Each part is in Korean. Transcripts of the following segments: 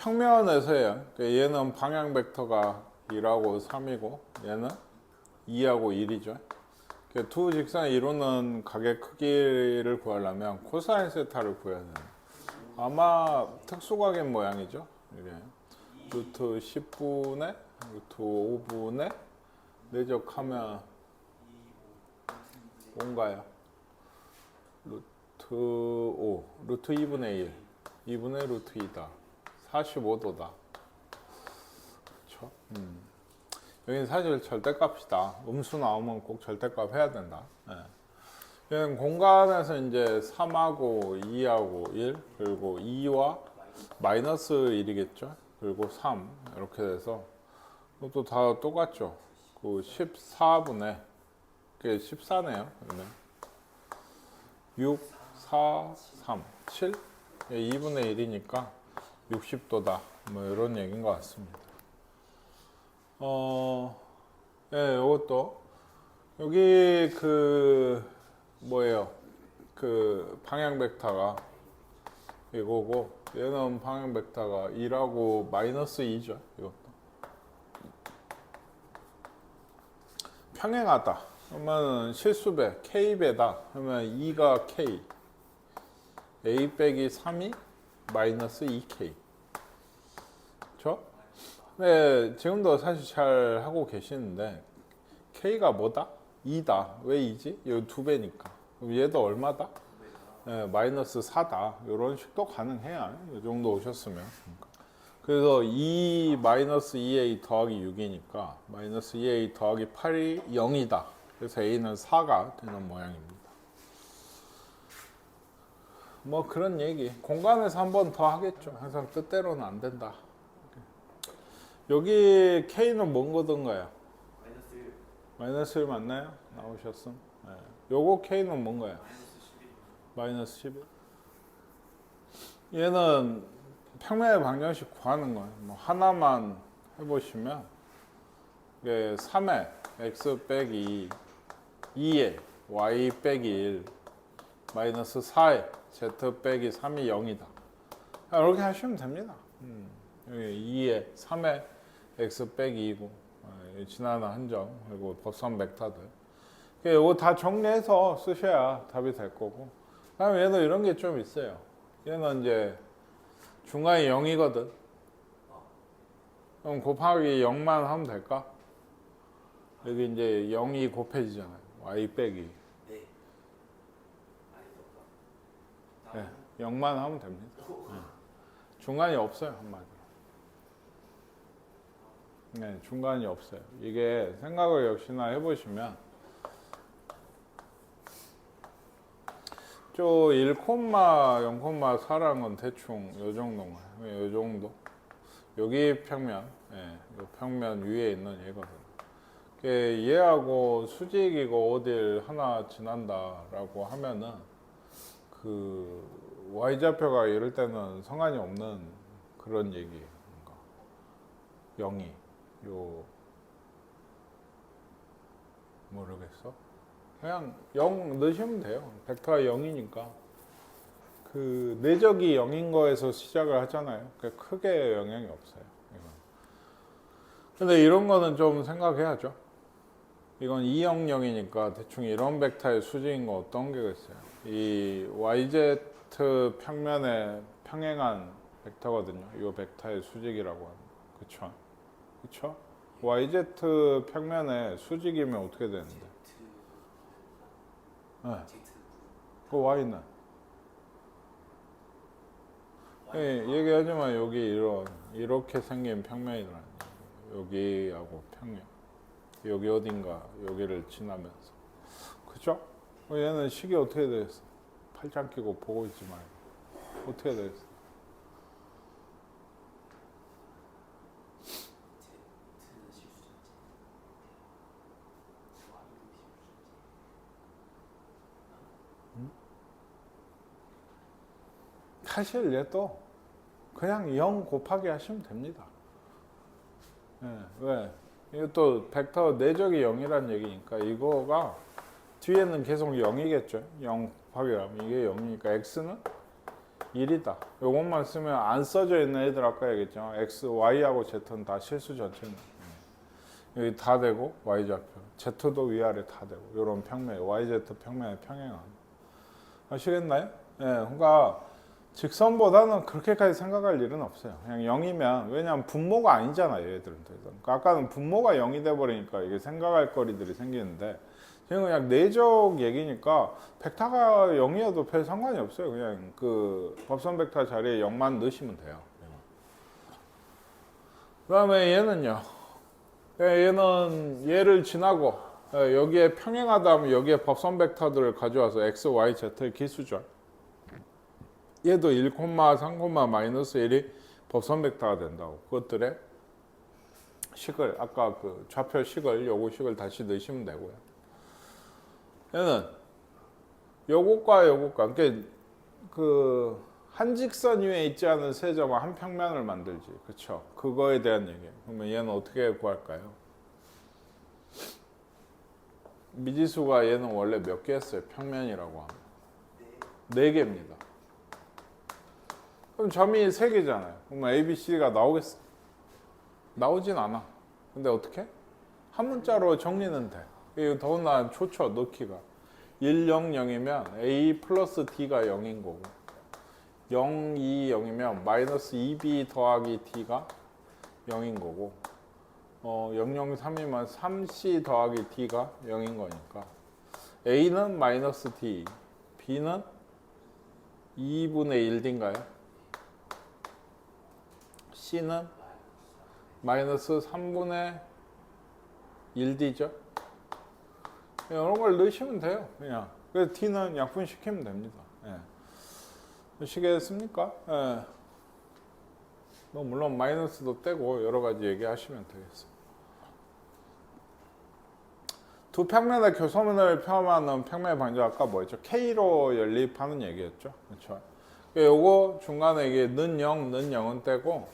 평면에서예요. 그러니까 얘는 방향 벡터가 2하고 3이고 얘는 2하고 1이죠. 두 직선을 이루는 각의 크기를 구하려면 코사인 세타를 구해야 돼요. 아마 특수각인 모양이죠. 이게 루트 10분의 루트 5분의 내적하면 뭔가요? 루트 5, 루트 2분의 1, 2분의 루트 2다. 45도다. 그렇죠? 여기는 사실 절대값이다. 음수 나오면 꼭 절대값 해야 된다. 네. 얘는 공간에서 이제 3하고 2하고 1, 그리고 2와 마이너스 1이겠죠. 그리고 3 이렇게 돼서 이것도 다 똑같죠. 그 14분의 그게 14네요. 6, 4, 3, 7 2분의 1이니까 60도다. 뭐 이런 얘기인 것 같습니다. 예, 이것도 여기 그 뭐예요? 그 방향 벡터가 이거고 얘는 방향 벡터가 1하고 마이너스 2죠. 이것도 평행하다. 그러면 실수배 K배다. 그러면 2가 K A 빼기 3이 마이너스 2K. 그렇죠? 네, 지금도 사실 잘 하고 계시는데 K가 뭐다? 2다. 왜 2지? 여기 2배니까. 그럼 얘도 얼마다? 네, 마이너스 4다. 이런 식도 가능해요. 이 정도 오셨으면. 그래서 2 마이너스 2A 더하기 6이니까 마이너스 2A 더하기 8이 0이다. 그래서 A는 4가 되는 모양입니다. 뭐 그런 얘기. 공간에서 한 번 더 하겠죠. 항상 뜻대로는 안 된다. 여기 K는 뭔 거던가요? 마이너스 1 맞나요? 나오셨음? 네. 요거 K는 뭔가요? 마이너스 11. 얘는 평면의 방정식 구하는 거예요. 뭐 하나만 해보시면 이게 3에 x 빼기 2에 y 빼기 1 마이너스 4에 z 빼기 3이 0이다. 이렇게 하시면 됩니다. 여기 2에 3에 x 빼기 2고 지나는 한정 그리고 법선 벡터들 이거 다 정리해서 쓰셔야 답이 될 거고 그다음에 얘도 이런 게 좀 있어요. 얘는 이제 중간이 0이거든. 그럼 곱하기 0만 하면 될까? 여기 이제 0이 곱해지잖아요. y 빼기 네, 0만 하면 됩니다. 네. 중간이 없어요. 한마디로. 네, 중간이 없어요. 이게 생각을 역시나 해보시면 저 1,0,4라는 건 대충 요 정도인 거예요. 요 정도. 여기 평면, 예, 요 평면 위에 있는 얘거든. 얘하고 수직이고 어딜 하나 지난다라고 하면은 그 y좌표가 이럴 때는 상관이 없는 그런 얘기예요. 0이 요 모르겠어. 그냥 0 넣으시면 돼요. 벡터가 0이니까 그 내적이 0인 거에서 시작을 하잖아요. 크게 영향이 없어요. 이건. 근데 이런 거는 좀 생각해야죠. 이건 200이니까 대충 이런 벡터의 수직인 거 어떤 게 있어요? 이 YZ 평면에 평행한 벡터거든요. 이 벡터의 수직이라고 하는. 그쵸? 그쵸? YZ 평면에 수직이면 어떻게 되는데? 네. 그 Y는? 예, 얘기하지만 여기 이렇게 생긴 평면이라는 여기하고 평면 여기 어딘가 여기를 지나면서 그죠? 얘는 식이 어떻게 되겠어? 팔짱 끼고 보고 있지 말고 어떻게 되겠어? 사실 얘도 그냥 0 곱하기 하시면 됩니다. 예, 왜? 이것도 벡터 내적이 0이란 얘기니까 이거가 뒤에는 계속 0이겠죠. 0 곱하기라면 이게 0이니까 x는 1이다. 요것만 쓰면 안 써져 있는 애들 아까 얘기했죠. x, y하고 z는 다 실수 전체는 여기 다 되고 y 좌표, z도 위아래 다 되고 요런 평면, yz 평면의 평행함. 아시겠나요? 예, 그러니까 직선보다는 그렇게까지 생각할 일은 없어요. 그냥 0이면 왜냐하면 분모가 아니잖아요, 얘들은. 그러니까 아까는 분모가 0이 돼 버리니까 이게 생각할 거리들이 생기는데 지금 그냥 내적 얘기니까 벡터가 0이어도 별 상관이 없어요. 그냥 그 법선 벡터 자리에 0만 넣으시면 돼요. 그다음에 얘는요. 얘는 얘를 지나고 여기에 평행하다 하면 여기에 법선 벡터들을 가져와서 x, y, z의 기수죠. 얘도 1, 3, 마이너스 1이 법선 벡터가 된다고. 그것들의 식을 아까 그 좌표 식을 요거식을 다시 넣으시면 되고요. 얘는 요것과 요것과 그러니까 그 한 직선 위에 있지 않은 세 점은 한 평면을 만들지. 그렇죠? 그거에 대한 얘기예요. 그러면 얘는 어떻게 구할까요? 미지수가 얘는 원래 몇 개였어요? 평면이라고 하면 4개입니다. 그럼 점이 3개잖아요. 그러면 A, B, C가 나오겠어? 나오진 않아. 근데 어떻게? 한 문자로 정리는 돼. 이거 더군다나 좋죠, 넣기가. 1, 0, 0이면 A 플러스 D가 0인 거고 0, 2, 0이면 마이너스 2B 더하기 D가 0인 거고 0, 0, 3이면 3C 더하기 D가 0인 거니까 A는 마이너스 D, B는 2분의 1D인가요? C는 마이너스 3분의 1D죠? 이런 걸 넣으시면 돼요. 그냥. 그래서 T는 약분시키면 됩니다. 예. 아시겠습니까? 예. 뭐 물론 마이너스도 떼고 여러 가지 얘기하시면 되겠습니다. 두 평면의 교선을 표현하는 평면의 방정 아까 뭐였죠? K로 연립하는 얘기였죠. 그렇죠? 요거 중간에 이게 는 0, 는 0은 떼고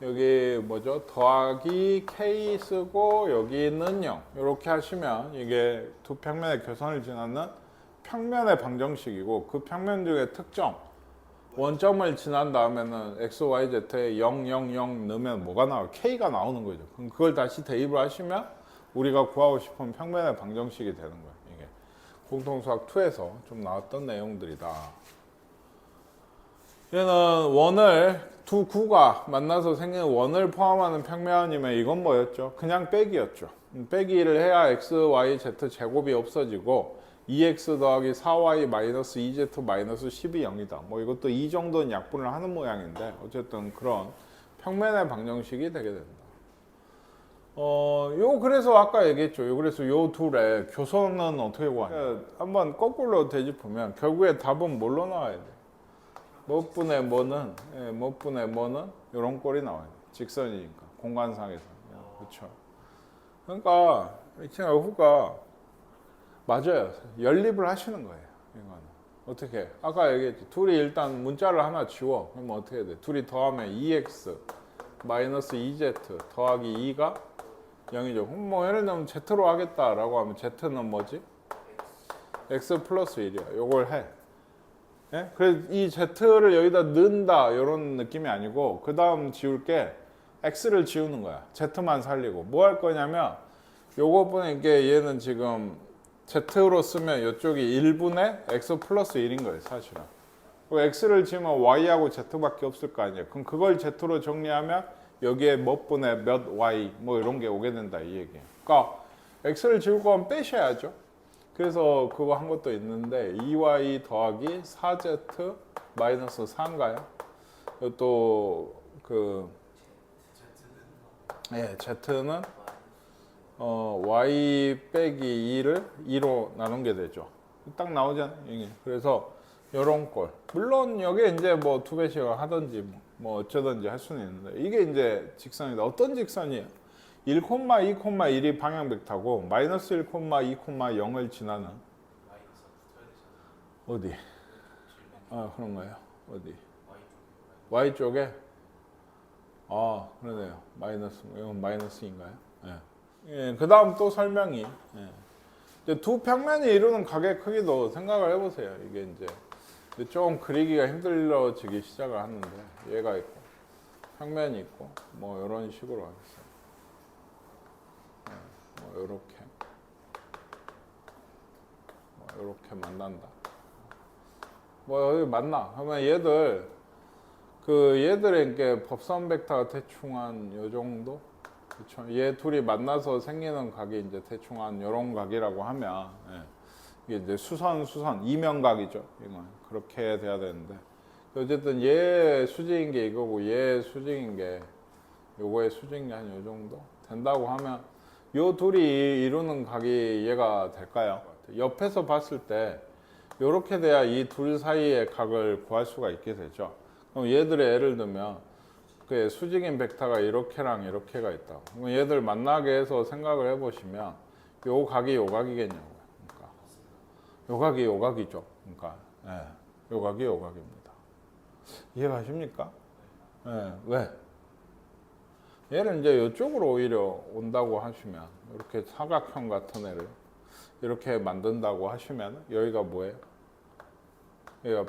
여기 뭐죠? 더하기 K 쓰고 여기는 0 이렇게 하시면 이게 두 평면의 교선을 지나는 평면의 방정식이고 그 평면 중에 특정 원점을 지난 다음에는 x, y, z에 0, 0, 0 넣으면 뭐가 나와요? K가 나오는 거죠. 그럼 그걸 다시 대입을 하시면 우리가 구하고 싶은 평면의 방정식이 되는 거예요. 이게 공통수학 2에서 좀 나왔던 내용들이다. 얘는 원을 두 구가 만나서 생긴 원을 포함하는 평면이면 이건 뭐였죠? 그냥 빼기였죠. 빼기를 해야 x, y, z 제곱이 없어지고 2x 더하기 4y 마이너스 2z 마이너스 10이 0이다. 뭐 이것도 이 정도는 약분을 하는 모양인데 어쨌든 그런 평면의 방정식이 되게 된다. 그래서 아까 얘기했죠. 그래서 요 둘의 교선은 어떻게 구하냐. 한번 거꾸로 되짚으면 결국에 답은 뭘로 나와야 돼? 몇 분의 뭐는, 몇 분의 뭐는 이런 꼴이 나와요. 직선이니까 공간상에서. 그렇죠. 그러니까 이 친구가 맞아요. 연립을 하시는 거예요. 이거는 어떻게? 아까 얘기했지. 둘이 일단 문자를 하나 지워. 그러면 어떻게 해야 돼? 둘이 더하면 2x 마이너스 2z 더하기 2가 0이죠. 그럼 뭐 예를 들면 z로 하겠다라고 하면 z는 뭐지? x 플러스 1이야. 요걸 해. 예? 그래서 이 z를 여기다 넣는다 이런 느낌이 아니고 그 다음 지울 게 x를 지우는 거야. z만 살리고 뭐 할 거냐면 요거뿐에 이게 얘는 지금 z로 쓰면 이쪽이 1분의 x 플러스 1인 거예요, 사실은. x를 지으면 y하고 z밖에 없을 거 아니에요. 그럼 그걸 z로 정리하면 여기에 몇 분의 몇 y 뭐 이런 게 오게 된다 이 얘기예요. 그러니까 x를 지울 거면 빼셔야죠. 그래서 그거 한 것도 있는데 2y 더하기 4z 마이너스 4인가요? 또 그 z는 y 빼기 2를 2로 나눈 게 되죠. 딱 나오잖아요. 이게. 그래서 요런 꼴. 물론 여기에 이제 뭐 두 배씩을 하든지 뭐 어쩌든지 할 수는 있는데 이게 이제 직선이다. 어떤 직선이에요? 1, 2, 1이 방향 벡터고 마이너스 1, 2, 0을 지나는 어디? 그런가요? 어디? Y쪽에? 그러네요. 마이너스, 이건 마이너스인가요? 예, 그 다음 또 설명이. 이제 두 평면이 이루는 가게 크기도 생각을 해보세요. 이게 이제 근데 좀 그리기가 힘들어지기 시작을 하는데 얘가 있고 평면이 있고 뭐 이런 식으로 하겠어요. 뭐 이렇게 만난다. 뭐 여기 만나 하면 얘들 얘들의 게 법선 벡터가 대충 한 요 정도. 그렇죠. 얘 둘이 만나서 생기는 각이 이제 대충 한 요런 각이라고 하면 이게 이제 수선 이면각이죠. 이건 그렇게 돼야 되는데 어쨌든 얘 수직인 게 이거고 얘 수직인 게 요거의 수직이 한 요 정도 된다고 하면 요 둘이 이루는 각이 얘가 될까요? 옆에서 봤을 때 요렇게 돼야 이 둘 사이의 각을 구할 수가 있게 되죠. 그럼 얘들의 예를 들면 그 수직인 벡터가 이렇게랑 이렇게가 있다. 그럼 얘들 만나게 해서 생각을 해보시면 요 각이 요 각이겠냐고요. 그러니까 요 각이 요 각이죠. 그러니까 요 각이 요 각입니다. 이해가십니까? 왜? 얘를 이제 이쪽으로 오히려 온다고 하시면 이렇게 사각형 같은 애를 이렇게 만든다고 하시면 여기가 뭐예요? 여기가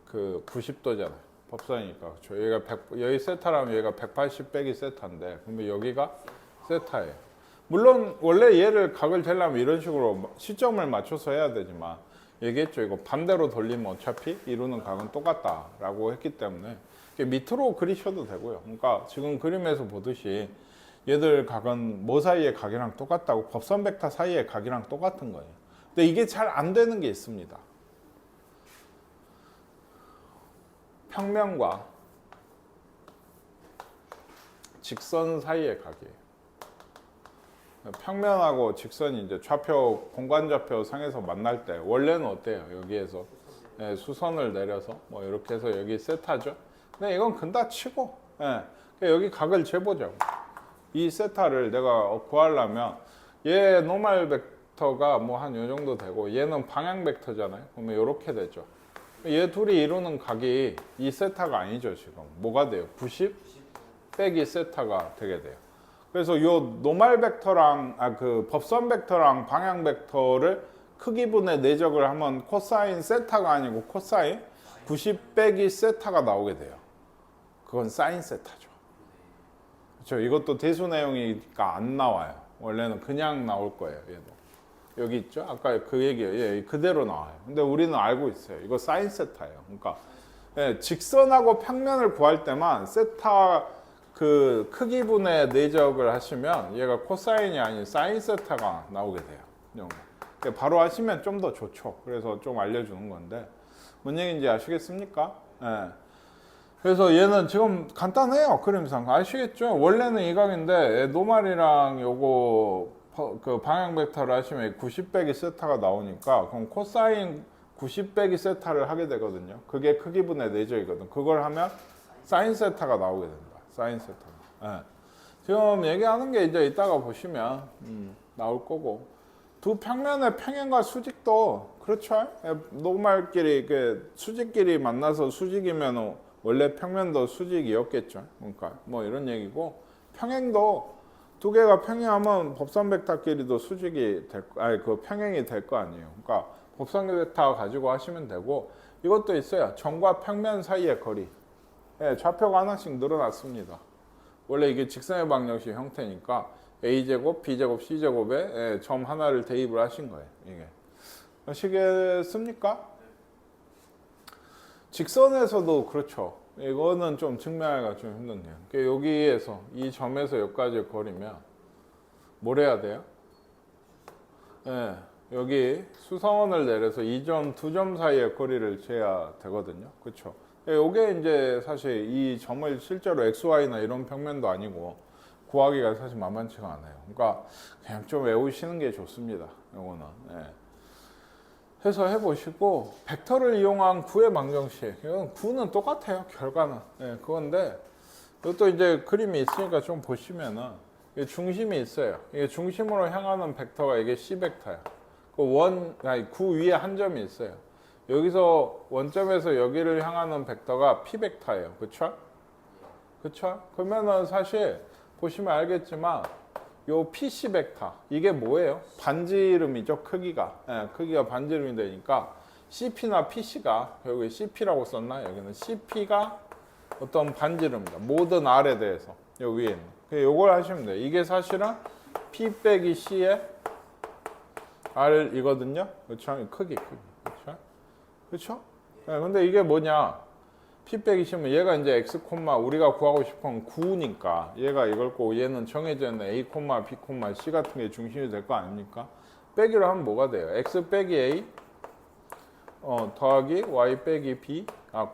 그 90도잖아요. 법선이니까. 그렇죠. 여기 세타라면 여기가 180 빼기 세타인데 그러면 여기가 세타예요. 물론 원래 얘를 각을 재려면 이런 식으로 시점을 맞춰서 해야 되지만 얘기했죠. 이거 반대로 돌리면 어차피 이루는 각은 똑같다라고 했기 때문에 밑으로 그리셔도 되고요. 그러니까 지금 그림에서 보듯이 얘들 각은 뭐 사이의 각이랑 똑같다고 법선 벡터 사이의 각이랑 똑같은 거예요. 근데 이게 잘 안 되는 게 있습니다. 평면과 직선 사이의 각이에요. 평면하고 직선이 이제 좌표 공간 좌표 상에서 만날 때 원래는 어때요? 여기에서 수선을 내려서 뭐 이렇게 해서 여기 세타죠. 근데 이건 근다 치고 여기 각을 재보자고. 이 세타를 내가 구하려면 얘 노멀 벡터가 뭐 한 요 정도 되고 얘는 방향 벡터잖아요. 그러면 이렇게 되죠. 얘 둘이 이루는 각이 이 세타가 아니죠. 지금 뭐가 돼요? 90 빼기 세타가 되게 돼요. 그래서 요 노멀 벡터랑 그 법선 벡터랑 방향 벡터를 크기분의 내적을 하면 코사인 세타가 아니고 코사인 90 빼기 세타가 나오게 돼요. 그건 사인 세타죠. 그렇죠. 이것도 대수 내용이니까 안 나와요. 원래는 그냥 나올 거예요. 얘도. 여기 있죠? 아까 그 얘기예요. 예, 그대로 나와요. 근데 우리는 알고 있어요. 이거 사인 세타예요. 그러니까 직선하고 평면을 구할 때만 세타 그 크기분의 내적을 하시면 얘가 코사인이 아닌 사인 세타가 나오게 돼요. 바로 하시면 좀 더 좋죠. 그래서 좀 알려주는 건데 뭔 얘기인지 아시겠습니까? 예. 그래서 얘는 지금 간단해요. 그림상 아시겠죠? 원래는 이 각인데 노말이랑 요거 그 방향 벡터를 하시면 90 빼기 세타가 나오니까 그럼 코사인 90 빼기 세타를 하게 되거든요. 그게 크기분의 내적이거든. 그걸 하면 사인 세타가 나오게 된다. 사인 세타. 지금 얘기하는 게 이제 이따가 보시면 나올 거고 두 평면의 평행과 수직도 그렇죠. 노말끼리 그 수직끼리 만나서 수직이면 원래 평면도 수직이었겠죠. 그러니까 뭐 이런 얘기고 평행도 두 개가 평행하면 법선 벡터끼리도 수직이 그 평행이 될 거 아니에요. 그러니까 법선 벡터 가지고 하시면 되고 이것도 있어요. 점과 평면 사이의 거리. 좌표가 하나씩 늘어났습니다. 원래 이게 직선의 방정식 형태니까 a제곱, b제곱, c제곱에 점 하나를 대입을 하신 거예요. 이게 아시겠습니까? 직선에서도 그렇죠. 이거는 좀 증명하기가 좀 힘든데요. 그러니까 여기에서 이 점에서 여기까지 거리면 뭘 해야 돼요? 여기 수선을 내려서 이 점, 두 점 사이의 거리를 재야 되거든요. 그렇죠? 이게 이제 사실 이 점을 실제로 XY나 이런 평면도 아니고 구하기가 사실 만만치가 않아요. 그러니까 그냥 좀 외우시는 게 좋습니다. 이거는. 해서 해보시고 벡터를 이용한 구의 방정식 이건 구는 똑같아요. 결과는 그건데 이것도 이제 그림이 있으니까 좀 보시면은 이게 중심이 있어요. 이게 중심으로 향하는 벡터가 이게 C 벡터야. 구 위에 한 점이 있어요. 여기서 원점에서 여기를 향하는 벡터가 P 벡터예요. 그쵸? 그쵸? 그러면은 사실 보시면 알겠지만 요 PC 벡터 이게 뭐예요? 반지름이죠. 크기가 반지름이 되니까 CP나 PC가 결국에 CP라고 썼나? 여기는 CP가 어떤 반지름입니다. 모든 R에 대해서 여기 위에 있는. 요걸 하시면 돼요. 이게 사실은 P 빼기 C의 R이거든요. 그렇죠? 크기. 그렇죠? 그렇죠? 네, 근데 이게 뭐냐? P 빼기 C면 얘가 이제 X, 우리가 구하고 싶은 9니까 얘가 이걸 거고 얘는 정해져 있는 A, B, C 같은 게 중심이 될 거 아닙니까? 빼기로 하면 뭐가 돼요? X 빼기 A 더하기 Y 빼기 B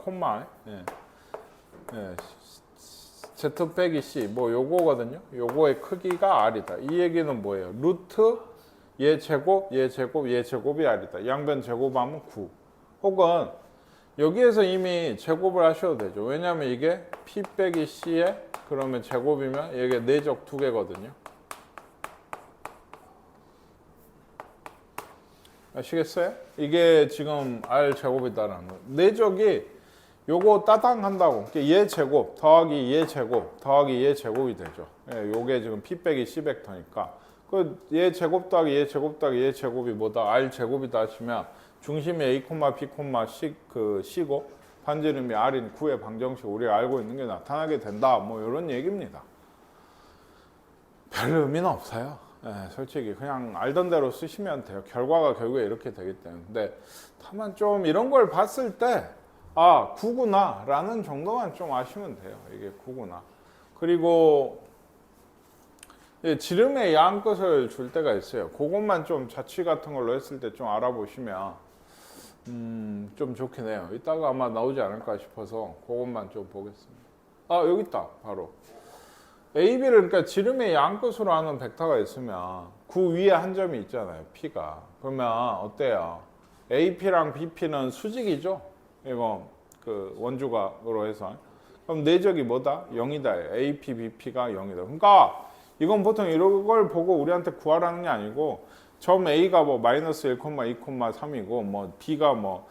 콤마 예. 예. Z 빼기 C 뭐 요거거든요. 요거의 크기가 R이다. 이 얘기는 뭐예요? 루트 얘 제곱, 얘 제곱, 얘 제곱이 R이다. 양변 제곱하면 9. 혹은 여기에서 이미 제곱을 하셔도 되죠. 왜냐하면 이게 P 빼기 C에 그러면 제곱이면 이게 내적 2개거든요. 아시겠어요? 이게 지금 R 제곱이다라는 거. 내적이 요거 따당 한다고. 얘 제곱 더하기 얘 제곱 더하기 얘 제곱이 되죠. 예, 요게 지금 P 빼기 C 벡터니까. 그 얘 제곱 더하기 얘 제곱 더하기 얘 제곱이 뭐다? R 제곱이다 하시면 중심이 A, B, C, C고 반지름이 R인 9의 방정식 우리가 알고 있는 게 나타나게 된다. 뭐 이런 얘기입니다. 별 의미는 없어요. 네, 솔직히 그냥 알던 대로 쓰시면 돼요. 결과가 결국에 이렇게 되기 때문에. 근데 다만 좀 이런 걸 봤을 때 9구나 라는 정도만 좀 아시면 돼요. 이게 9구나. 그리고 지름의 양끝을 줄 때가 있어요. 그것만 좀 자취 같은 걸로 했을 때 좀 알아보시면 좀 좋긴 해요. 이따가 아마 나오지 않을까 싶어서 그것만 좀 보겠습니다. 여기 있다. 바로 AB를 그러니까 지름의 양끝으로 하는 벡터가 있으면 그 위에 한 점이 있잖아요. P가. 그러면 어때요? AP랑 BP는 수직이죠. 이거 그 원주각으로 해서. 그럼 내적이 뭐다? 0이다. AP, BP가 0이다. 그러니까 이건 보통 이런 걸 보고 우리한테 구하라는 게 아니고 점 A가 뭐 마이너스 1, 2, 3이고 뭐 B가 뭐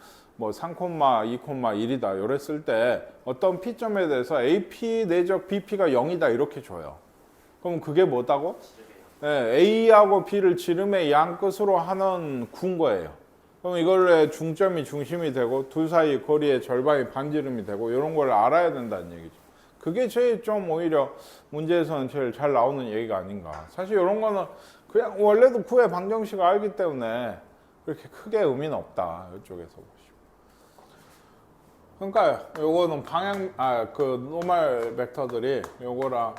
3, 2, 1이다. 요랬을 때 어떤 P점에 대해서 AP 내적 BP가 0이다. 이렇게 줘요. 그럼 그게 뭐다고? 네, A하고 B를 지름의 양끝으로 하는 구인 거예요. 그럼 이걸로 중점이 중심이 되고 둘 사이 거리의 절반이 반지름이 되고 이런 걸 알아야 된다는 얘기죠. 그게 제일 좀 오히려 문제에서는 제일 잘 나오는 얘기가 아닌가. 사실 이런 거는 그냥 원래도 구의 방정식을 알기 때문에 그렇게 크게 의미는 없다. 이쪽에서 보시면. 그러니까 요거는 노멀 벡터들이 요거랑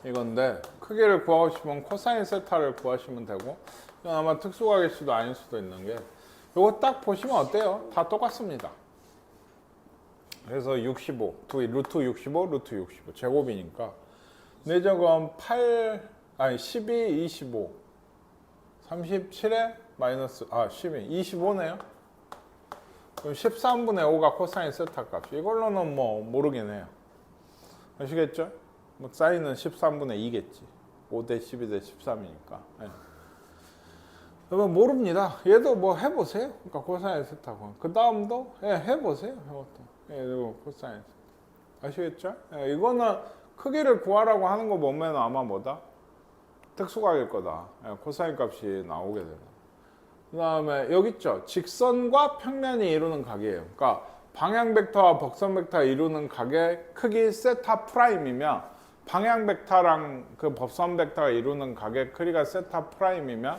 이건데 크기를 구하고 싶으면 코사인 세타를 구하시면 되고 이건 아마 특수각일 수도 아닐 수도 있는 게 요거 딱 보시면 어때요? 다 똑같습니다. 그래서 65, 루트 65, 루트 65 제곱이니까 내적은 12, 25 37에 마이너스 12, 25네요. 그럼 13분의 5가 코사인 세타 값. 이걸로는 뭐 모르긴 해요. 아시겠죠? 뭐 사인은 13분의 2겠지. 5대 12대 13이니까. 네. 여러분 모릅니다. 얘도 뭐 해보세요. 그러니까 코사인 세타. 그 다음도 해보세요. 이것도. 이거 코사인 세타. 아시겠죠? 이거는 크기를 구하라고 하는 거 보면 아마 뭐다? 특수각일 거다. 코사인 값이 나오게 되는. 그 다음에 여기 있죠. 직선과 평면이 이루는 각이에요. 그러니까 방향 벡터와 법선 벡터가 이루는 각의 크기 세타 프라임이면 방향 벡터랑 그 법선 벡터가 이루는 각의 크기가 세타 프라임이면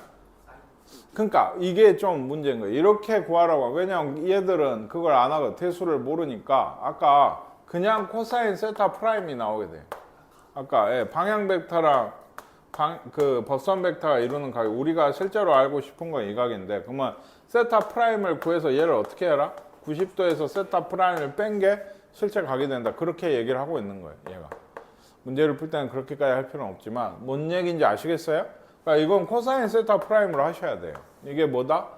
그러니까 이게 좀 문제인 거예요. 이렇게 구하라고. 왜냐면 얘들은 그걸 안 하고 대수를 모르니까 아까 그냥 코사인 세타 프라임이 나오게 돼요. 아까 방향 벡터랑 그 법선 벡터가 이루는 각이 우리가 실제로 알고 싶은 건 이 각인데 그러면 세타 프라임을 구해서 얘를 어떻게 해라? 90도에서 세타 프라임을 뺀 게 실제 각이 된다. 그렇게 얘기를 하고 있는 거예요. 얘가. 문제를 풀 때는 그렇게까지 할 필요는 없지만 뭔 얘기인지 아시겠어요? 그러니까 이건 코사인 세타 프라임으로 하셔야 돼요. 이게 뭐다?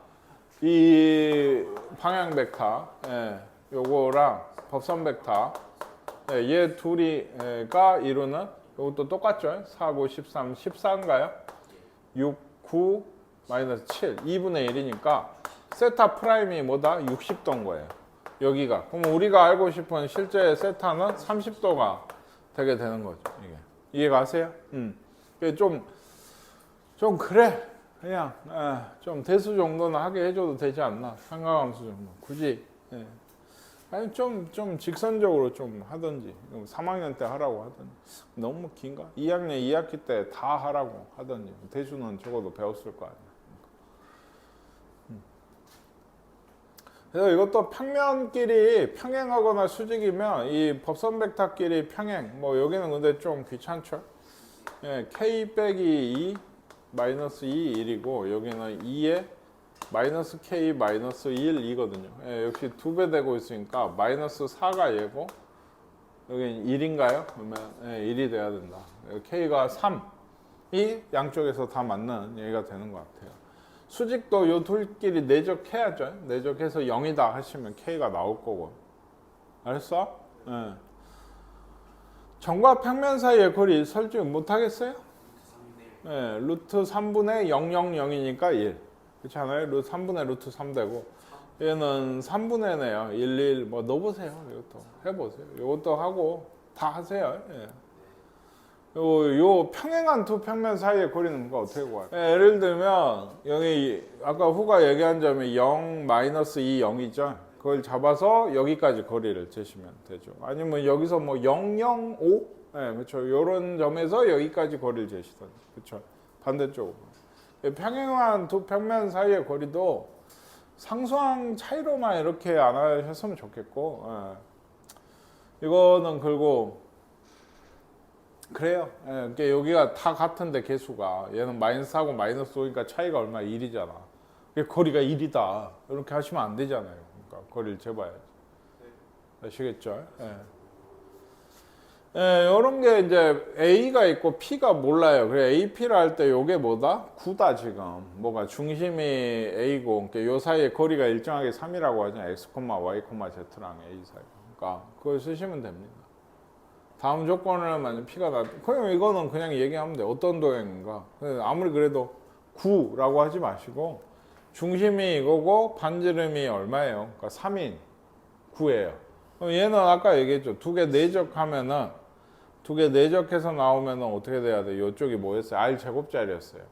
이 방향 벡터 요거랑 법선 벡터 얘 둘이가 이루는 이것도 똑같죠? 4, 9, 13, 14인가요? 6, 9, 마이너스 7, 2분의 1이니까 세타 프라임이 뭐다? 60도인 거예요. 여기가. 그럼 우리가 알고 싶은 실제 세타는 30도가 되게 되는 거죠. 이게. 이해 가세요? 이게 좀 그래. 그냥 좀 대수 정도는 하게 해줘도 되지 않나. 상가함수 정도 굳이. 예. 아니 좀 직선적으로 좀 하든지 3학년 때 하라고 하든지 너무 긴가? 2학년 2학기 때 다 하라고 하든지 대수는 적어도 배웠을 거 아니야. 그래서 이것도 평면끼리 평행하거나 수직이면 이 법선 벡터끼리 평행 뭐 여기는 근데 좀 귀찮죠. 예, k 빼기 2 마이너스 2 1이고 여기는 2에 마이너스 k 마이너스 1 2거든요. 예, 역시 2배 되고 있으니까 마이너스 4가 얘고 여기는 1인가요? 그러면 예, 1이 돼야 된다. k가 3이 양쪽에서 다 맞는 얘기가 되는 것 같아요. 수직도 요 둘끼리 내적해야죠. 내적해서 0이다 하시면 k가 나올 거고. 알았어? 예. 점과 평면 사이의 거리 설정 못 하겠어요? 예, 루트 3분의 000이니까 1. 그렇지 않아요? 루트 3분의 루트 3 되고 얘는 3분의 네요. 1, 1. 뭐 넣어보세요. 이것도 해보세요. 이것도 하고 다 하세요. 예. 요 평행한 두 평면 사이의 거리는 뭔가 어떻게 구해요? 예, 예를 들면 여기 아까 후가 얘기한 점이 0, 마이너스 2, 0이죠. 그걸 잡아서 여기까지 거리를 재시면 되죠. 아니면 여기서 뭐 0, 0, 5? 예, 그렇죠. 이런 점에서 여기까지 거리를 재시던. 그렇죠. 반대쪽으로. 평행한 두 평면 사이의 거리도 상수항 차이로만 이렇게 안 하셨으면 좋겠고, 예. 이거는 그리고 그래요. 예, 그러니까 여기가 다 같은데 개수가 얘는 마이너스하고 마이너스 5니까 차이가 얼마? 1이잖아. 거리가 1이다. 이렇게 하시면 안 되잖아요. 그러니까 거리를 재봐야지. 아시겠죠? 예. 예, 이런 게 이제 A가 있고 P가 몰라요. 그래 AP를 할 때 이게 뭐다? 9다 지금. 뭐가 중심이 A고, 그러니까 요 사이에 거리가 일정하게 3이라고 하잖아요. X, Y, Z랑 A 사이. 그러니까 그걸 쓰시면 됩니다. 다음 조건을 만약 P가 나, 그럼 이거는 그냥 얘기하면 돼. 어떤 도형인가? 아무리 그래도 9라고 하지 마시고 중심이 이거고 반지름이 얼마예요? 그러니까 3인 9예요. 그럼 얘는 아까 얘기했죠. 두 개 내적하면은 두 개 내적해서 나오면은 어떻게 돼야 돼? 이쪽이 뭐였어요? R 제곱짜리였어요.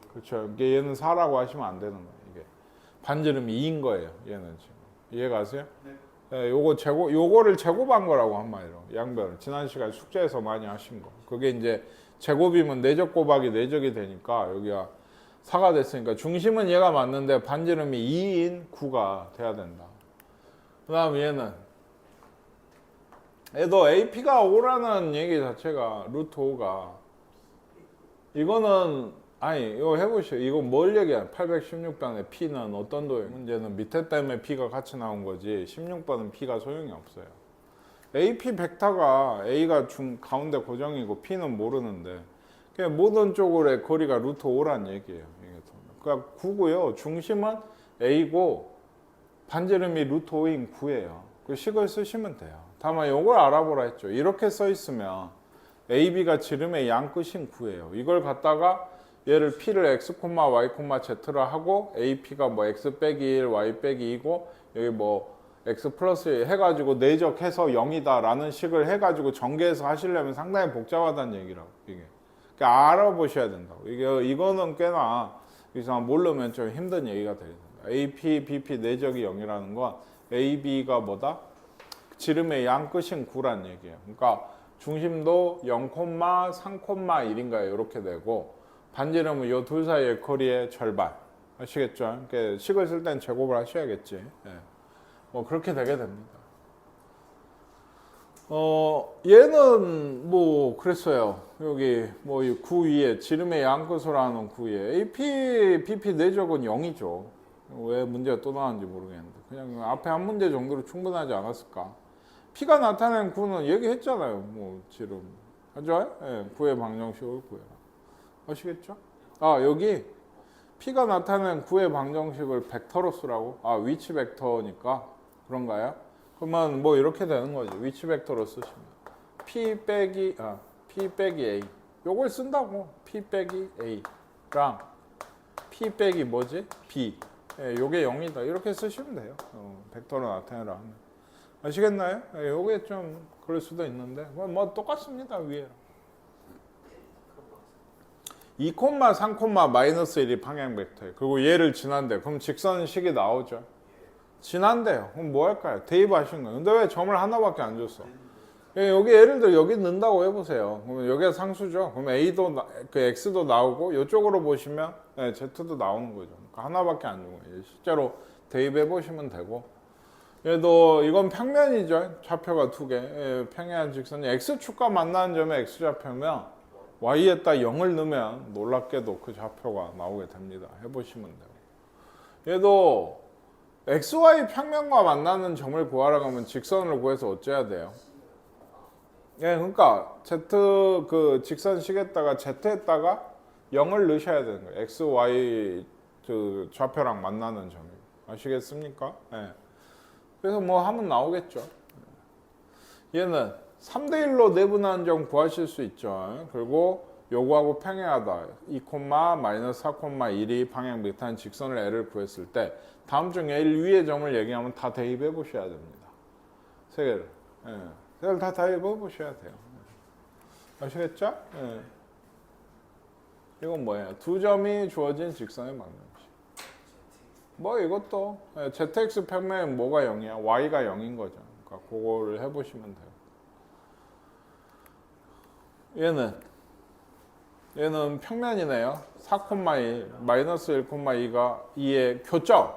그렇죠. 이게 얘는 4라고 하시면 안 되는 거예요. 이게 반지름이 2인 거예요. 얘는 지금 이해가세요? 네. 예, 요거를 제곱한 거라고 한마디로 양변을 지난 시간 숙제에서 많이 하신 거. 그게 이제 제곱이면 내적 곱하기 내적이 되니까 여기가 4가 됐으니까 중심은 얘가 맞는데 반지름이 2인 9가 돼야 된다. 그 다음 얘도 AP가 5라는 얘기 자체가 루트 5가 이거는 아니 이거 해보시오. 이거 뭘 얘기해? 816번의 P는 어떤 도형? 문제는 밑에 때문에 P가 같이 나온 거지 16번은 P가 소용이 없어요. AP 벡터가 A가 가운데 고정이고 P는 모르는데 그냥 모든 쪽으로의 거리가 루트 5란 얘기예요. 그러니까 9고요. 중심은 A고 반지름이 루트 5인 9예요. 그 식을 쓰시면 돼요. 다만 이걸 알아보라 했죠. 이렇게 써 있으면 AB가 지름의 양 끝인 9예요. 이걸 갖다가 얘를 P를 X, Y, Z라 하고 AP가 뭐 X 빼기 1, Y 빼기 2고 여기 뭐 X 플러스 해가지고 내적해서 0이다 라는 식을 해가지고 전개해서 하시려면 상당히 복잡하다는 얘기라고 이게. 그러니까 알아보셔야 된다고. 이거는 꽤나 이상 모르면 좀 힘든 얘기가 되게 된다. AP, BP 내적이 0이라는 건 AB가 뭐다? 지름의 양 끝인 9란 얘기예요. 그러니까 중심도 0,3,1인가요? 이렇게 되고 반지름은 이 둘 사이의 거리의 절반. 아시겠죠? 그러니까 식을 쓸 땐 제곱을 하셔야겠지. 예. 뭐 그렇게 되게 됩니다. 얘는 뭐 그랬어요. 여기 뭐 9 위에 지름의 양끝으로 하는 9 위에 AP, BP 내적은 0이죠. 왜 문제가 또 나왔는지 모르겠는데 그냥 앞에 한 문제 정도로 충분하지 않았을까? P가 나타낸 9는 얘기했잖아요. 뭐 지름 하죠? 예, 9의 방정식을 구해라. 아시겠죠? 아 여기 P가 나타낸 9의 방정식을 벡터로 쓰라고? 아 위치 벡터니까 그런가요? 그러면 뭐 이렇게 되는 거지. 위치 벡터로 쓰시면 P 빼기 A 요걸 쓴다고. P 빼기 A랑 P 빼기 뭐지? B 예, 요게 0이다 이렇게 쓰시면 돼요. 벡터로 나타내라 하면 아시겠나요? 예, 요게 좀 그럴 수도 있는데 뭐 똑같습니다. 위에 2, 3, 마이너스 1이 방향 벡터예요. 그리고 얘를 지난대. 그럼 직선식이 나오죠. 지난대요. 그럼 뭐 할까요? 대입하신 거예요. 근데 왜 점을 하나밖에 안 줬어? 여기 예를 들어 여기 넣는다고 해보세요. 그러면 여기가 상수죠. 그럼 A도 그 X도 나오고 이쪽으로 보시면 Z도 나오는 거죠. 그러니까 하나밖에 안 준 거예요. 실제로 대입해 보시면 되고. 얘도 이건 평면이죠. 좌표가 두 개. 평행한 직선이 X축과 만나는 점에 X좌표면 Y에다 0을 넣으면 놀랍게도 그 좌표가 나오게 됩니다. 해보시면 되고. 얘도 XY 평면과 만나는 점을 구하라고 하면 직선을 구해서 어째야 돼요? 예, 그러니까 Z 그 직선식에다가 Z에다가 0을 넣으셔야 되는 거예요. X, Y 그 좌표랑 만나는 점이. 아시겠습니까? 예. 그래서 뭐 하면 나오겠죠. 얘는 3대1로 내분하는 점 구하실 수 있죠. 그리고 요거하고 평행하다. 2, 마이너스 4, 1이 방향 벡터인 직선을 L을 구했을 때 다음 중 L 위의 점을 얘기하면 다 대입해 보셔야 됩니다. 세 개를. 예. 세 개를 다 대입해 보셔야 돼요. 아시겠죠? 예. 이건 뭐예요? 두 점이 주어진 직선의 방정식. 뭐 이것도 ZX 평면에 뭐가 0이야? Y가 0인 거죠. 그러니까 그거를 해보시면 돼요. 얘는 평면이네요. 4,1, 마이너스 1,2가 2의 교점.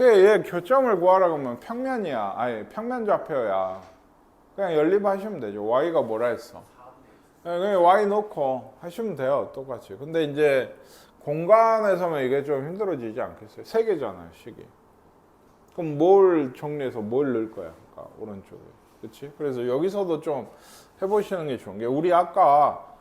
얘 교점을 구하라고 하면 평면이야. 아니 평면 좌표야. 그냥 연립하시면 되죠. Y가 뭐라 했어? 그냥 Y 놓고 하시면 돼요. 똑같이. 근데 이제 공간에서는 이게 좀 힘들어지지 않겠어요? 세 개잖아요, 식이. 그럼 뭘 정리해서 뭘 넣을 거야? 그러니까 오른쪽에. 그렇지? 그래서 여기서도 좀 해보시는 게 좋은 게 우리 아까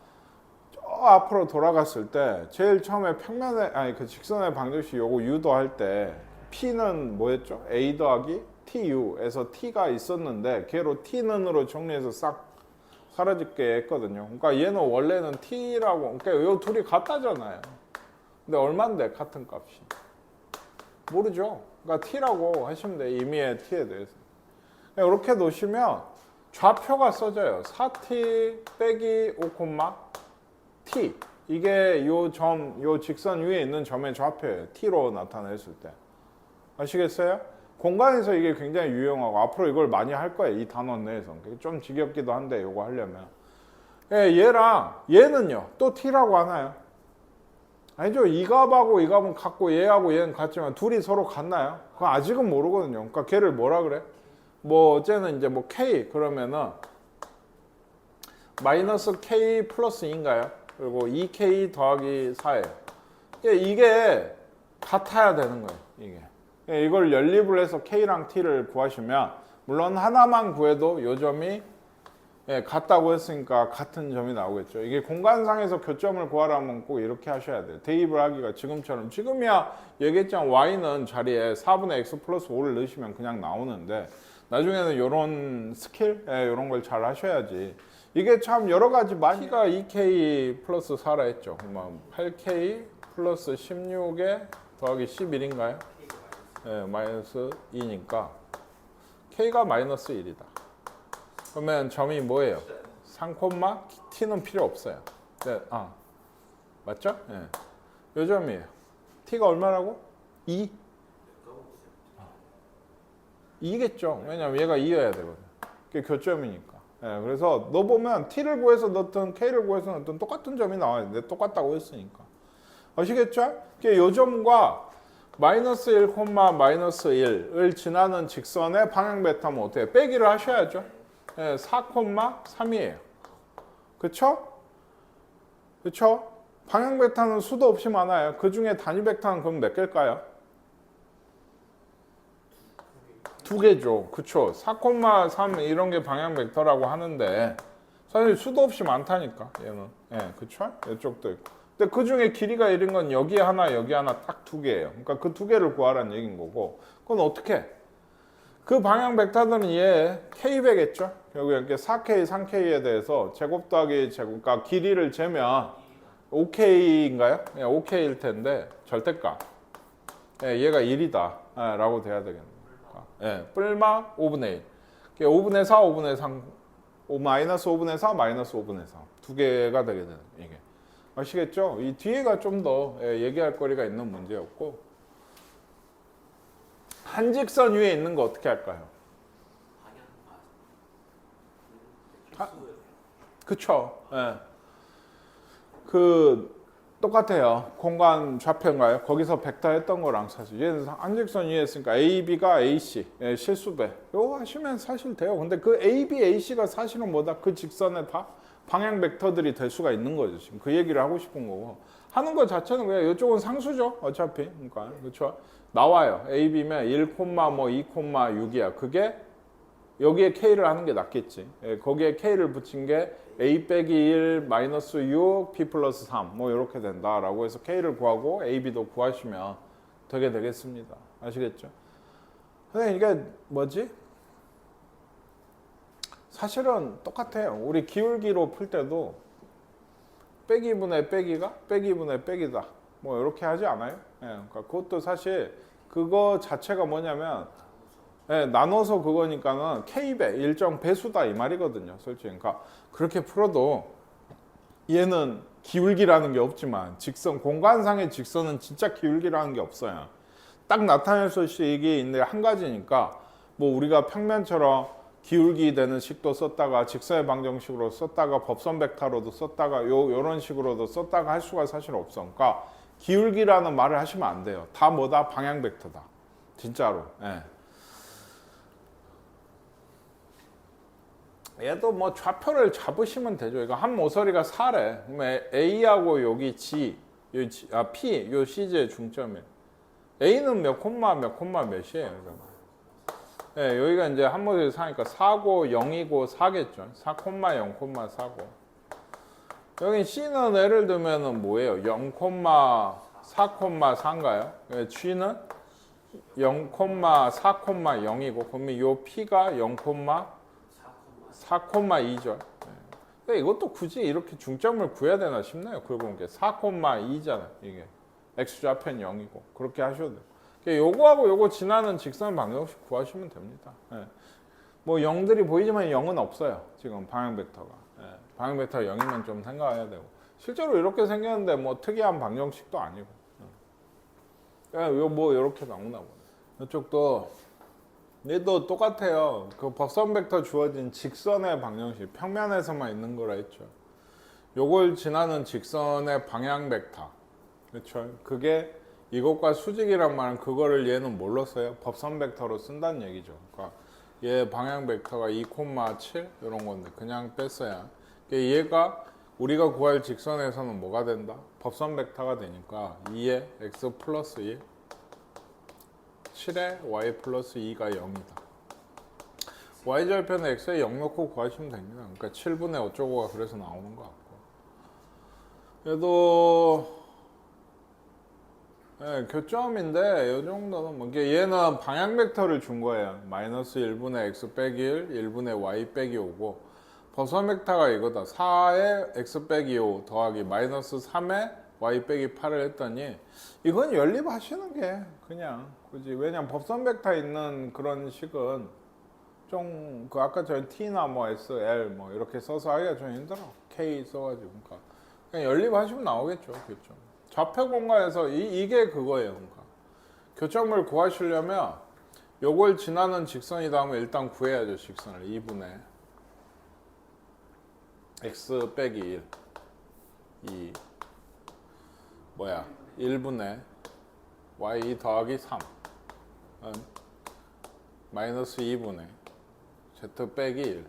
저 앞으로 돌아갔을 때 제일 처음에 평면에 아니 그 직선의 방정식 요거 U도 할 때 P는 뭐였죠? A 더하기 TU에서 T가 있었는데 걔로 T는으로 정리해서 싹 사라지게 했거든요. 그러니까 얘는 원래는 T라고 그러니까 요 둘이 같다잖아요. 근데 얼만데 같은 값이? 모르죠. 그러니까 T라고 하시면 돼요. 임의의 T에 대해서. 이렇게 놓으시면 좌표가 써져요. 4T 빼기 5, T. 이게 요 점, 요 직선 위에 있는 점의 좌표예요. T로 나타냈을 때. 아시겠어요? 공간에서 이게 굉장히 유용하고 앞으로 이걸 많이 할 거예요. 이 단원 내에서. 좀 지겹기도 한데 이거 하려면. 얘랑 얘는요. 또 T라고 하나요? 아니죠. 이 값하고 이 값은 같고 얘하고 얘는 같지만 둘이 서로 같나요? 그거 아직은 모르거든요. 그러니까 걔를 뭐라 그래? 뭐 어째는 이제 뭐 K 그러면은 마이너스 K 플러스 2인가요? 그리고 2K 더하기 4예요. 이게 같아야 되는 거예요. 이게. 이걸 연립을 해서 K랑 T를 구하시면 물론 하나만 구해도 요 점이 같다고 했으니까 같은 점이 나오겠죠. 이게 공간상에서 교점을 구하려면 꼭 이렇게 하셔야 돼요. 대입을 하기가 지금처럼 지금이야 얘기했잖아. Y는 자리에 4분의 X 플러스 5를 넣으시면 그냥 나오는데 나중에는 이런 스킬 이런 걸 잘 하셔야지. 이게 참 여러 가지 많이 T가 2K 플러스 4라 했죠. 그러면 8K 플러스 16에 더하기 11인가요? 마이너스 2니까 K가 마이너스 1이다. 그러면 점이 뭐예요? 3, T는 필요 없어요. 네, 맞죠? 예. 요 점이에요. T가 얼마라고? 2? 2겠죠. 왜냐면 얘가 2여야 되거든. 그게 교점이니까. 예, 그래서 너 보면 T를 구해서 넣든 K를 구해서 넣든 똑같은 점이 나와야 돼. 똑같다고 했으니까. 아시겠죠? 요 점과 마이너스 1, 마이너스 1을 지나는 직선의 방향 벡터면 어때요? 빼기를 하셔야죠. 4, 3이에요. 그쵸? 그쵸? 방향 벡터는 수도 없이 많아요. 그 중에 단위 벡터는 그럼 몇 개일까요? 두 개죠. 그쵸? 4, 3 이런 게 방향 벡터라고 하는데 사실 수도 없이 많다니까 얘는. 그쵸? 이쪽도 있고. 근데 그 중에 길이가 1인 건 여기 하나 딱 두 개예요. 그러니까 그 두 개를 구하라는 얘기인 거고. 그건 어떻게? 그 방향 벡터들은 얘 K배겠죠? 결국 이렇게 4K, 3K에 대해서 제곱 더하기 제곱, 그러니까 길이를 재면 5K인가요? 5K일 텐데 절대값. 얘가 1이다 라고 돼야 되겠네요. 뿔마 5분의 1. 5분의 4, 5분의 3, 마이너스 5분의 4, 마이너스 5분의 3. 두 개가 되게 되는 이게. 아시겠죠? 이 뒤에가 좀 더 얘기할 거리가 있는 문제였고, 한직선 위에 있는 거 어떻게 할까요? 그쵸? 예. 그 똑같아요. 공간 좌표인가요? 거기서 벡터 했던 거랑 사실 얘는 한직선 위에 있으니까 AB가 AC 실수배 이거 하시면 사실 돼요. 근데 그 AB, AC가 사실은 뭐다? 그 직선에 다 방향 벡터들이 될 수가 있는 거죠. 지금 그 얘기를 하고 싶은 거고 하는 것 자체는 그냥 이쪽은 상수죠. 어차피 그러니까 그렇죠. 나와요. AB면 1, 뭐 2, 6이야. 그게 여기에 K를 하는 게 낫겠지. 거기에 K를 붙인 게 A 빼기 1 마이너스 6 P 플러스 3 뭐 이렇게 된다라고 해서 K를 구하고 AB도 구하시면 되게 되겠습니다. 아시겠죠? 근데 이게 뭐지? 사실은 똑같아요. 우리 기울기로 풀 때도 빼기분의 빼기가 빼기분의 빼기다 뭐 이렇게 하지 않아요? 그러니까 그것도 사실 그거 자체가 뭐냐면 나눠서 그거니까는 K배 일정 배수다 이 말이거든요. 솔직히 그러니까 그렇게 풀어도 얘는 기울기라는 게 없지만 직선 공간상의 직선은 진짜 기울기라는 게 없어요. 딱 나타낼 수 있는 게 있는데 한 가지니까 뭐 우리가 평면처럼 기울기 되는 식도 썼다가 직선의 방정식으로 썼다가 법선 벡터로도 썼다가 요런 식으로도 썼다가 할 수가 사실 없어. 그러니까 기울기라는 말을 하시면 안 돼요. 다 뭐다? 방향 벡터다. 진짜로. 얘도 뭐 좌표를 잡으시면 되죠. 이거 한 모서리가 4래. 그러면 A하고 여기 G, P, 요 CG의 중점이에요. A는 몇 콤마 몇이에요. 여기가 이제 한 모서리 4니까 4고 0이고 4겠죠. 4, 0, 4고. 여기 C는 예를 들면은 뭐예요? 0, 4, 4인가요? G는 0, 4, 0이고, 그러면 요 P가 0, 4,2죠. 근데 이것도 굳이 이렇게 중점을 구해야 되나 싶네요. 그러고 보니까 4,2잖아요. 이게 x좌표는 0이고 그렇게 하셔도 돼요. 요거하고 요거 지나는 직선 방정식 구하시면 됩니다. 뭐 0들이 보이지만 0은 없어요. 지금 방향 벡터가. 방향 벡터 0이면 좀 생각해야 되고 실제로 이렇게 생겼는데 뭐 특이한 방정식도 아니고. 요 뭐 이렇게 나오나 보네. 이쪽도 얘도 똑같아요. 그 법선 벡터 주어진 직선의 방정식 평면에서만 있는 거라 했죠. 요걸 지나는 직선의 방향 벡터. 그렇죠. 그게 이것과 수직이란 말은 그거를 얘는 뭘로 써요? 법선 벡터로 쓴다는 얘기죠. 그러니까 얘 방향 벡터가 2,7 이런 건데 그냥 뺐어야. 얘가 우리가 구할 직선에서는 뭐가 된다? 법선 벡터가 되니까 2에 x 플러스 1 7에 y 플러스 2가 0이다. y절편에 x에 0 넣고 구하시면 됩니다. 그러니까 7분의 어쩌고가 그래서 나오는 것 같고. 얘도 교점인데 이 정도는 뭐 얘는 방향 벡터를 준 거예요. 마이너스 1분의 x 빼기 1, 1분의 y 빼기 5고 법선 벡터가 이거다. 4에 x 빼기 5 더하기 마이너스 3에 y 빼기 8을 했더니 이건 연립하시는 게 그냥 그지. 왜냐면 법선 벡터 있는 그런 식은 좀 그 아까 전 t나 뭐 s, l 뭐 이렇게 써서 하기가 좀 힘들어. k 써가지고 그러니까 그냥 연립하시면 나오겠죠. 교점. 좌표 공간에서 이게 그거예요. 그러니까 교점을 구하시려면 요걸 지나는 직선이다 하면 일단 구해야죠. 직선을 2분의 x 빼기 1 2 뭐야 1분의 y 더하기 3 마이너스 2분의 z 빼기 1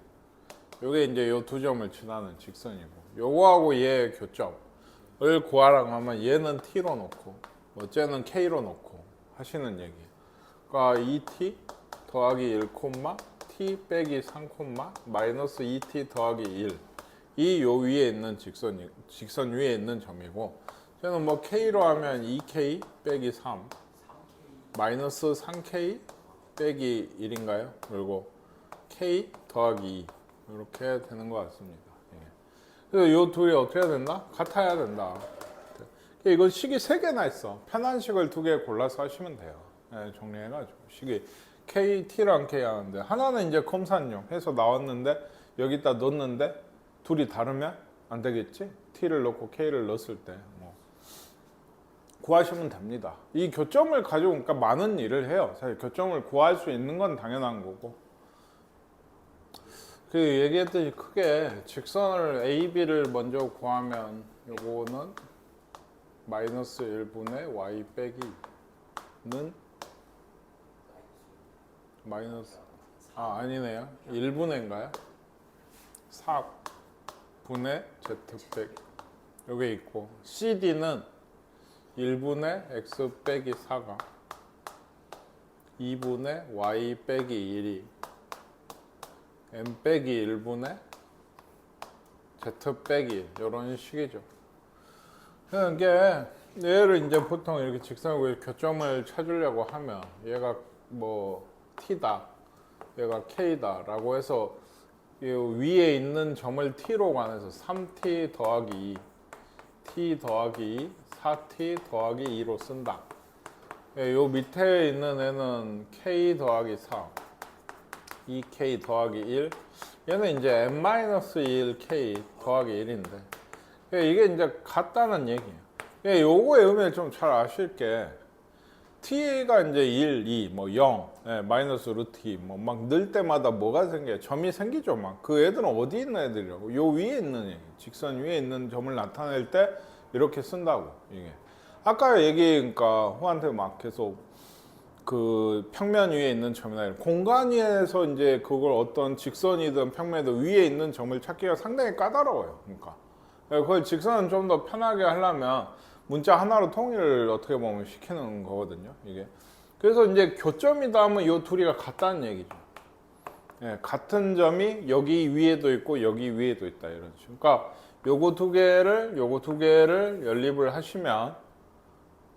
요게 이제 요 두 점을 지나는 직선이고 요거하고 얘의 교점을 구하라고 하면 얘는 t로 놓고 뭐 쟤는 k로 놓고 하시는 얘기. 그러니까 2t 더하기 1 t 빼기 3 마이너스 2t 더하기 1 이 요 위에 있는 직선 위에 있는 점이고 쟤는 뭐 k로 하면 2k 빼기 3 마이너스 3k 빼기 1인가요? 그리고 k 더하기 2 이렇게 되는 것 같습니다. 그래서 이 둘이 어떻게 해야 된다? 같아야 된다. 이건 식이 3개나 있어. 편한 식을 2개 골라서 하시면 돼요. 정리해가지고 식이 k, t랑 k 하는데 하나는 이제 컴산용 해서 나왔는데 여기다 넣었는데 둘이 다르면 안 되겠지? t를 넣고 k를 넣었을 때 뭐. 구하시면 됩니다. 이 교점을 가지고 그러니까 많은 일을 해요. 사실 교점을 구할 수 있는 건 당연한 거고. 그 얘기했듯이 크게 직선을 AB를 먼저 구하면 요거는 마이너스 1분의 y 빼기 는 마이너스 아니네요. 1분의인가요? 4분의 z 빼기 요게 있고 CD는 1분의 x 빼기 4가 2분의 y 빼기 1이 m 빼기 1분의 z 빼기 이런 식이죠. 이게 얘를 이제 보통 이렇게 직선하고 교점을 찾으려고 하면 얘가 뭐 t다, 얘가 k다 라고 해서 이 위에 있는 점을 t로 관해서 3t 더하기 2, t 더하기 2, 4t 더하기 2로 쓴다. 요 밑에 있는 애는 k 더하기 4, 2k 더하기 1, 얘는 이제 n-1k 더하기 1인데 이게 이제 같다는 얘기예요. 요거의 의미를 좀 잘 아실 게 t가 이제 1, 2, 뭐 0, 마이너스 루트 2, 뭐 막 늘 때마다 뭐가 생겨요? 점이 생기죠. 막 그 애들은 어디 있는 애들이라고? 요 위에 있는 애, 직선 위에 있는 점을 나타낼 때 이렇게 쓴다고. 이게 아까 얘기니까 후한테 막 계속 그 평면 위에 있는 점이나 공간 위에서 이제 그걸 어떤 직선이든 평면이든 위에 있는 점을 찾기가 상당히 까다로워요. 그러니까 그걸 직선은 좀 더 편하게 하려면 문자 하나로 통일을 어떻게 보면 시키는 거거든요. 이게 그래서 이제 교점이다 하면 이 둘이가 같다는 얘기죠. 같은 점이 여기 위에도 있고 여기 위에도 있다 이런 식으로. 그러니까 요거 두 개를 연립을 하시면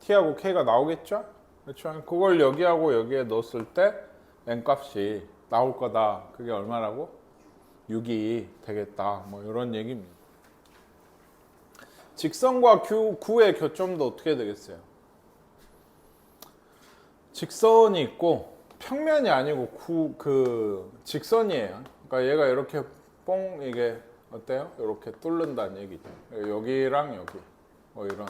t하고 k가 나오겠죠? 그렇죠? 그걸 여기하고 여기에 넣었을 때 n 값이 나올 거다. 그게 얼마라고? 6이 되겠다. 뭐 이런 얘기입니다. 직선과 구의 교점도 어떻게 되겠어요? 직선이 있고 평면이 아니고 직선이에요. 그러니까 얘가 이렇게 뽕 이게 어때요? 이렇게 뚫는다는 얘기죠. 여기랑 여기 뭐 이런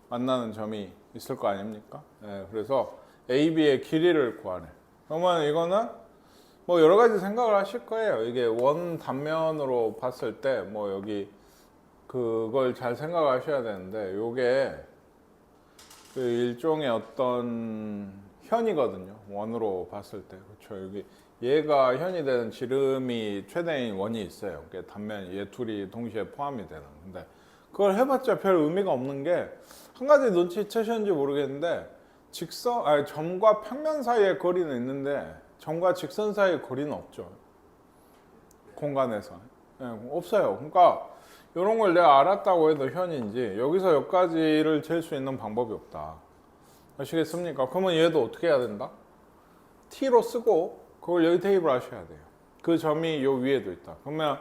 만나는 점이 있을 거 아닙니까? 그래서 AB의 길이를 구하래. 그러면 이거는 뭐 여러 가지 생각을 하실 거예요. 이게 원 단면으로 봤을 때 뭐 여기 그걸 잘 생각하셔야 되는데 요게 그 일종의 어떤 현이거든요. 원으로 봤을 때. 그렇죠. 여기 얘가 현이 되는 지름이 최대인 원이 있어요. 단면 얘 둘이 동시에 포함이 되는. 근데 그걸 해봤자 별 의미가 없는 게 한 가지 눈치채셨는지 모르겠는데 점과 평면 사이의 거리는 있는데 점과 직선 사이의 거리는 없죠. 공간에서. 없어요. 그러니까 이런 걸 내가 알았다고 해도 현인지 여기서 여기까지를 잴 수 있는 방법이 없다. 아시겠습니까? 그러면 얘도 어떻게 해야 된다? t로 쓰고 그걸 여기 대입을 하셔야 돼요. 그 점이 요 위에도 있다. 그러면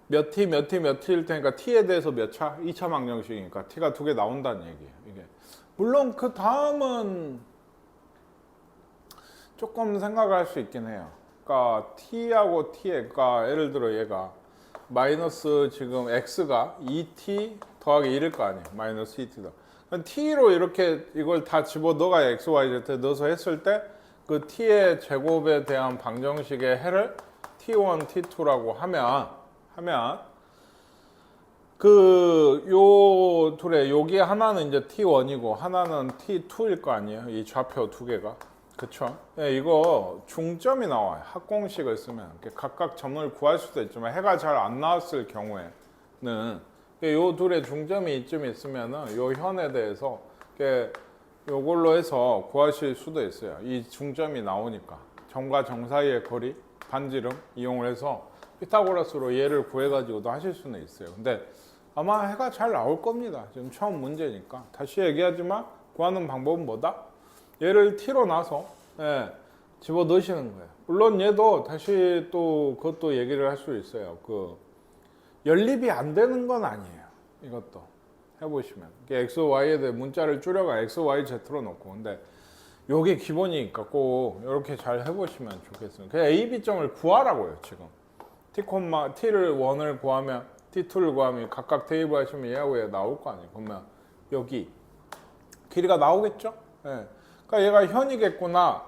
몇 t일 테니까 t에 대해서 몇 차? 2차 방정식이니까 t가 두 개 나온다는 얘기예요. 이게 물론 그 다음은 조금 생각을 할 수 있긴 해요. 그러니까 t하고 그러니까 예를 들어 얘가 마이너스 지금 x가 2t 더하기 1일 거 아니에요. 마이너스 2t다. t로 이렇게 이걸 다 집어 넣어가 x, y, z 넣어서 했을 때 그 t의 제곱에 대한 방정식의 해를 t1, t2라고 하면 요 둘에 여기 하나는 이제 t1이고 하나는 t2일 거 아니에요. 이 좌표 두 개가. 그쵸? 이거 중점이 나와요. 합공식을 쓰면 각각 점을 구할 수도 있지만 해가 잘 안 나왔을 경우에는 요 둘의 중점이 이쯤 있으면은 요 현에 대해서 요걸로 해서 구하실 수도 있어요. 이 중점이 나오니까 점과 점 사이의 거리 반지름 이용을 해서 피타고라스로 얘를 구해가지고도 하실 수는 있어요. 근데 아마 해가 잘 나올 겁니다. 지금 처음 문제니까. 다시 얘기하지만 구하는 방법은 뭐다? 얘를 t로 놔서 집어 넣으시는 거예요. 물론 얘도 다시 또 그것도 얘기를 할 수 있어요. 그 연립이 안 되는 건 아니에요. 이것도 해보시면 x, y에 대해 문자를 줄여가 x, y, z로 놓고 근데 요게 기본이니까 꼭 이렇게 잘 해보시면 좋겠어요. 그냥 a, b 점을 구하라고요. 지금 t를 1을 구하면 T2를 구하면 각각 대입을 하시면 얘하고 얘 나올 거 아니에요. 그러면 여기 길이가 나오겠죠? 예. 그러니까 얘가 현이겠구나.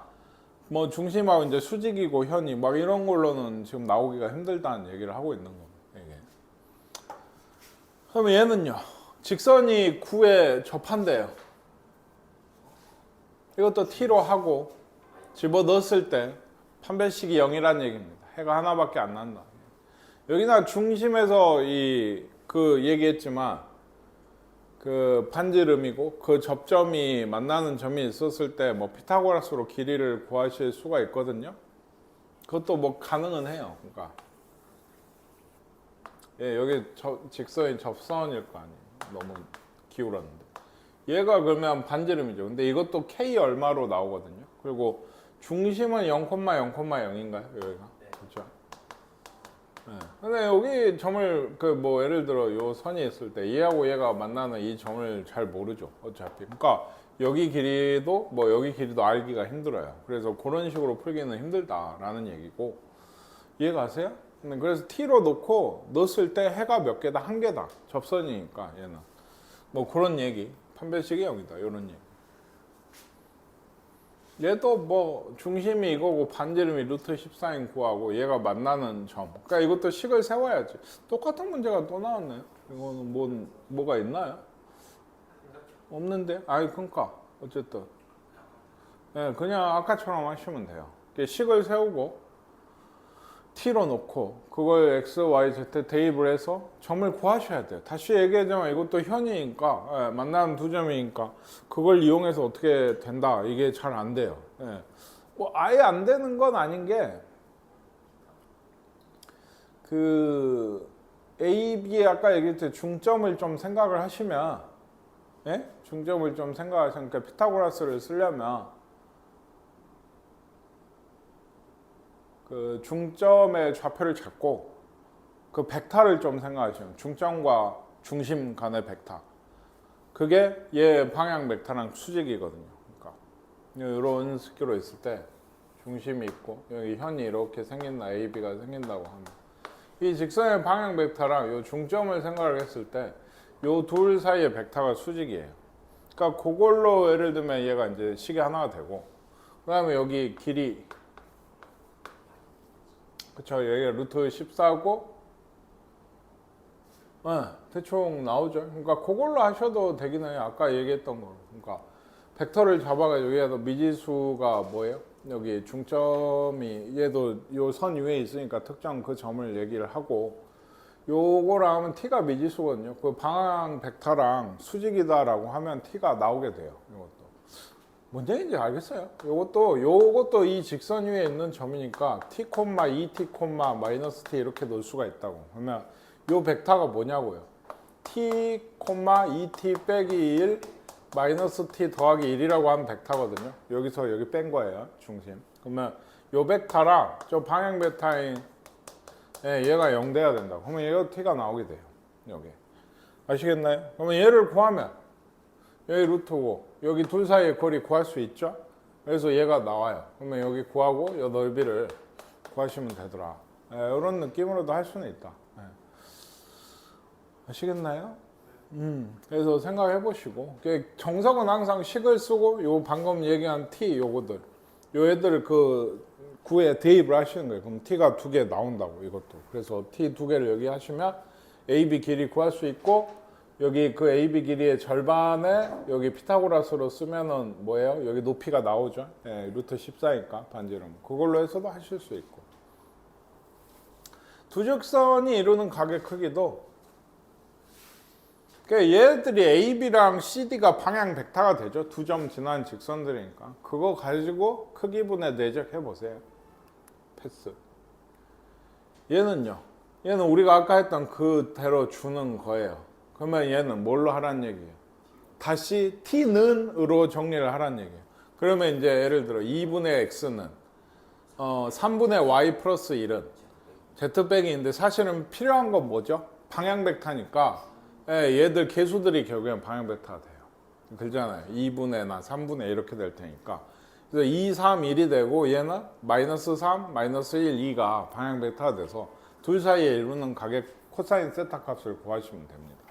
뭐 중심하고 이제 수직이고 현이 막 이런 걸로는 지금 나오기가 힘들다는 얘기를 하고 있는 겁니다. 이게. 그러면 얘는요. 직선이 9에 접한대요. 이것도 T로 하고 집어넣었을 때 판별식이 0이라는 얘기입니다. 해가 하나밖에 안 난다. 여기나 중심에서 그 얘기했지만 그 반지름이고 그 접점이 만나는 점이 있었을 때 뭐 피타고라스로 길이를 구하실 수가 있거든요. 그것도 뭐 가능은 해요. 그러니까 예, 여기 직선이 접선일 거 아니에요. 너무 기울었는데 얘가 그러면 반지름이죠. 근데 이것도 K 얼마로 나오거든요. 그리고 중심은 0,0,0인가요? 여기가 그렇죠. 네. 근데 여기 점을 그 뭐 예를 들어 요 선이 있을 때 얘하고 얘가 만나는 이 점을 잘 모르죠. 어차피. 그러니까 여기 길이도 뭐 여기 길이도 알기가 힘들어요. 그래서 그런 식으로 풀기는 힘들다라는 얘기고 이해가세요? 그래서 T로 놓고 넣었을 때 해가 몇 개다? 한 개다. 접선이니까 얘는 뭐 그런 얘기. 판별식이 0이다. 이런 얘기. 얘도 뭐 중심이 이거고 반지름이 루트 14인 구하고 얘가 만나는 점. 그러니까 이것도 식을 세워야지. 똑같은 문제가 또 나왔네. 이거는 뭐가 있나요? 없는데? 아니 그러니까 어쨌든 네, 그냥 아까처럼 하시면 돼요. 식을 세우고 T로 놓고 그걸 X, Y, Z 대입을 해서 점을 구하셔야 돼요. 다시 얘기하자면 이것도 현이니까 예, 만나는 두 점이니까 그걸 이용해서 어떻게 된다 이게 잘 안 돼요. 예. 뭐 아예 안 되는 건 아닌 게 그 A, B에 아까 얘기했듯이 중점을 좀 생각을 하시면 예? 중점을 좀 생각하시면 그러니까 피타고라스를 쓰려면 그 중점의 좌표를 잡고 그 벡터를 좀 생각하시면 중점과 중심 간의 벡터 그게 얘 방향 벡터랑 수직이거든요. 그러니까 이런 스키로 있을 때 중심이 있고 여기 현이 이렇게 생긴다 AB가 생긴다고 하면 이 직선의 방향 벡터랑 이 중점을 생각을 했을 때 이 둘 사이의 벡터가 수직이에요. 그러니까 그걸로 예를 들면 얘가 이제 식이 하나가 되고 그 다음에 여기 길이 그쵸, 여기가 루트 14고, 대충 나오죠. 그러니까 그걸로 하셔도 되긴 해요. 아까 얘기했던 거. 그러니까 벡터를 잡아가지고 여기에도 미지수가 뭐예요? 여기 중점이 얘도 요 선 위에 있으니까 특정 그 점을 얘기를 하고 요거랑 하면 t가 미지수거든요. 그 방향 벡터랑 수직이다라고 하면 t가 나오게 돼요. 이것도. 뭔 얘기인지 알겠어요? 요것도 이 직선 위에 있는 점이니까 t, 2t, 마이너스 t 이렇게 놓을 수가 있다고. 그러면 요 벡터가 뭐냐고요? t, 2t 빼기 1 마이너스 t 더하기 1이라고 하는 벡터거든요. 여기서 여기 뺀 거예요. 중심. 그러면 요 벡터랑 저 방향 벡터인 얘가 0 돼야 된다고. 그러면 얘가 t가 나오게 돼요. 여기. 아시겠나요? 그러면 얘를 구하면 여기 루트고 여기 둘 사이의 거리 구할 수 있죠? 그래서 얘가 나와요. 그러면 여기 구하고 이 넓이를 구하시면 되더라. 이런 느낌으로도 할 수는 있다. 아시겠나요? 그래서 생각해 보시고 정석은 항상 식을 쓰고 요 방금 얘기한 t 요거들 요 애들을 그 구에 대입을 하시는 거예요. 그럼 t가 2개 나온다고 이것도. 그래서 t 2개를 여기 하시면 AB 길이 구할 수 있고 여기 그 AB 길이의 절반에 여기 피타고라스로 쓰면은 뭐예요? 여기 높이가 나오죠. 루트 14니까 반지름. 그걸로 해서도 하실 수 있고. 두 직선이 이루는 각의 크기도 얘들이 AB랑 CD가 방향 벡터가 되죠. 두 점 지난 직선들이니까. 그거 가지고 크기분의 내적 해보세요. 패스. 얘는요. 얘는 우리가 아까 했던 그대로 주는 거예요. 그러면 얘는 뭘로 하라는 얘기예요? 다시 t는으로 정리를 하라는 얘기예요. 그러면 이제 예를 들어 2분의 x는 3분의 y 플러스 1은 z 빼기인데 사실은 필요한 건 뭐죠? 방향 벡터니까 얘들 개수들이 결국엔 방향 벡터가 돼요. 그렇잖아요. 2분의 3분의 이렇게 될 테니까. 그래서 2, 3, 1이 되고 얘는 마이너스 3, 마이너스 1, 2가 방향 벡터가 돼서 둘 사이에 이루는 각의 코사인 세타 값을 구하시면 됩니다.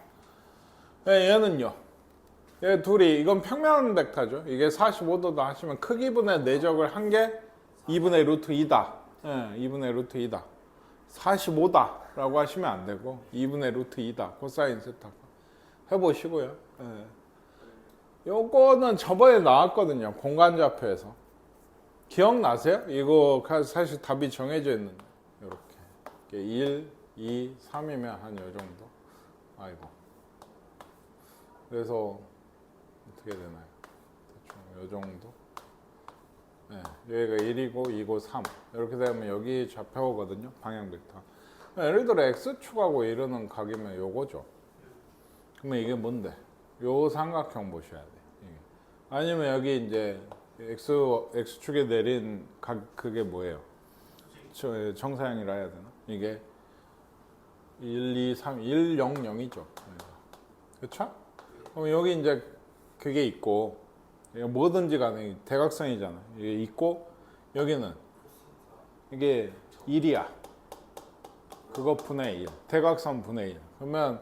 네, 얘는요. 얘 둘이 이건 평면 벡터죠. 이게 45도다 하시면 크기분의 내적을 한 게 2분의 루트 2다. 네, 2분의 루트 2다. 45다 라고 하시면 안 되고 2분의 루트 2다. 코사인 세타 해보시고요. 네. 요거는 저번에 나왔거든요. 공간좌표에서. 기억나세요? 이거 사실 답이 정해져 있는데 이렇게 1, 2, 3이면 한 요 정도. 아이고. 그래서 어떻게 되나요? 대충 요 정도. 네, 여기가 1이고 2고 3 이렇게 되면 여기 좌표거든요. 방향 벡터. 예를 들어 x축하고 이러는 각이면 요거죠. 그러면 이게 뭔데? 요 삼각형 보셔야 돼. 이게. 아니면 여기 이제 x축에 내린 각 그게 뭐예요? 정사형이라 해야 되나? 이게 1, 2, 3, 1, 0, 0이죠. 그렇죠? 그럼 여기 이제 그게 있고 뭐든지 간에 대각선이잖아. 이게 있고 여기는 이게 1이야. 그거 분의 1. 대각선 분의 1. 그러면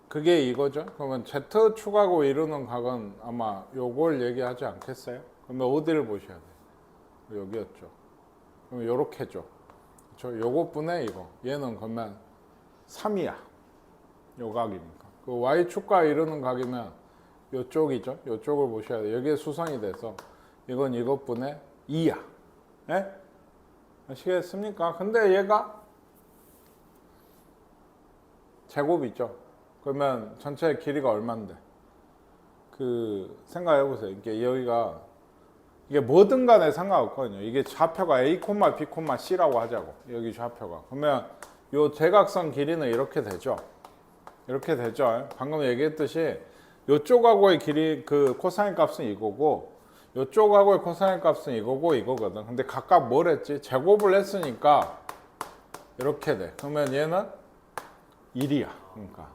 그게 이거죠. 그러면 Z축하고 이루는 각은 아마 요걸 얘기하지 않겠어요? 그러면 어디를 보셔야 돼요? 여기였죠. 그럼 요렇게죠. 저 요것분의 이거. 얘는 그러면 3이야. 요 각이니까. 그 Y축과 이루는 각이면 요쪽이죠. 요쪽을 보셔야 돼요. 여기에 수선이 돼서 이건 이것분의 2야. 예? 아시겠습니까? 근데 얘가 제곱이죠. 그러면 전체 길이가 얼만데? 그 생각해 보세요. 이게 여기가 이게 뭐든 간에 상관없거든요. 이게 좌표가 A, B, C라고 하자고. 여기 좌표가. 그러면 요 대각선 길이는 이렇게 되죠. 이렇게 되죠. 방금 얘기했듯이 요쪽하고의 길이 그 코사인 값은 이거고 요쪽하고의 코사인 값은 이거고 이거거든. 근데 각각 뭘 했지? 제곱을 했으니까 이렇게 돼. 그러면 얘는 1이야. 그러니까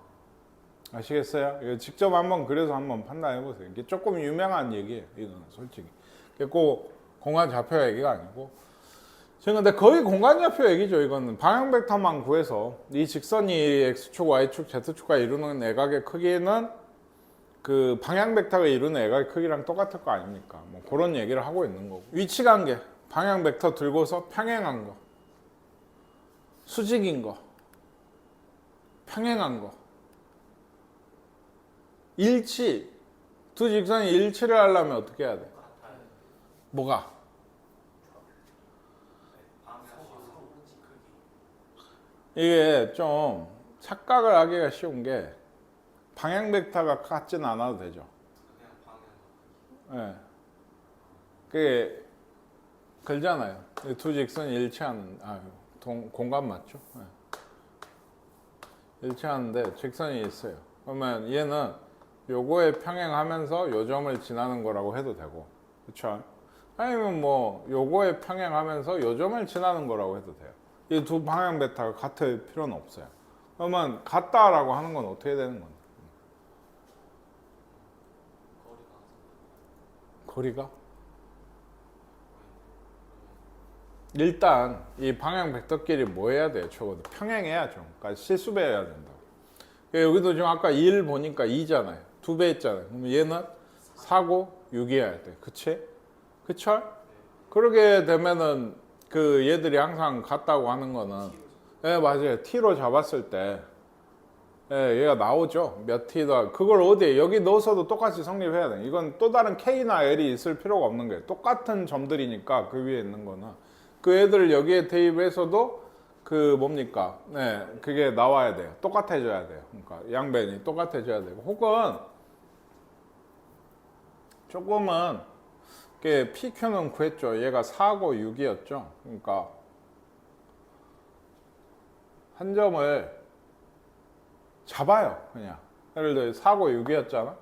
아시겠어요? 이거 직접 한번 그래서 한번 판단해 보세요. 이게 조금 유명한 얘기예요. 이거는 솔직히. 꼭 공간 좌표 얘기가 아니고. 지금 근데 거의 공간 좌표 얘기죠. 이거는 방향 벡터만 구해서 이 직선이 x축, y축, z축과 이루는 내각의 크기는 그 방향 벡터가 이루는 애각의 크기랑 똑같을 거 아닙니까? 뭐 그런 얘기를 하고 있는 거고. 위치 관계, 방향 벡터 들고서 평행한 거, 수직인 거, 평행한 거, 일치. 두 직선이 일치를 하려면 어떻게 해야 돼? 뭐가? 이게 좀 착각을 하기가 쉬운 게 방향 벡터가 같지는 않아도 되죠. 예. 그게 그러잖아요. 두 직선이 일치하는 공간 맞죠? 예. 일치하는데 직선이 있어요. 그러면 얘는 요거에 평행하면서 요 점을 지나는 거라고 해도 되고, 그렇죠? 아니면 뭐 요거에 평행하면서 요 점을 지나는 거라고 해도 돼요. 이 두 방향 벡터가 같을 필요는 없어요. 그러면 같다라고 하는 건 어떻게 되는 건데? 거리가? 일단 이 방향 벡터끼리 뭐 해야 돼요? 적어도 평행해야죠. 그러니까 실수배해야 된다고. 여기도 지금 아까 1 보니까 2잖아요. 2배 있잖아요. 그럼 얘는 4고 6이어야 돼. 그치? 그쵸? 그러게 되면은 그 얘들이 항상 같다고 하는 거는 예, 맞아요. t로 잡았을 때 예, 얘가 나오죠. 몇 t다. 그걸 어디에 여기 넣어서도 똑같이 성립해야 돼. 이건 또 다른 k나 l이 있을 필요가 없는 거예요. 똑같은 점들이니까 그 위에 있는 거는 그 애들을 여기에 대입해서도 그 뭡니까? 네, 그게 나와야 돼요. 똑같아져야 돼요. 그러니까 양변이 똑같아져야 되고 혹은 조금은 PQ는 구했죠. 얘가 4고 6이었죠. 그러니까 한 점을 잡아요. 그냥 예를 들어 4고 6이었잖아.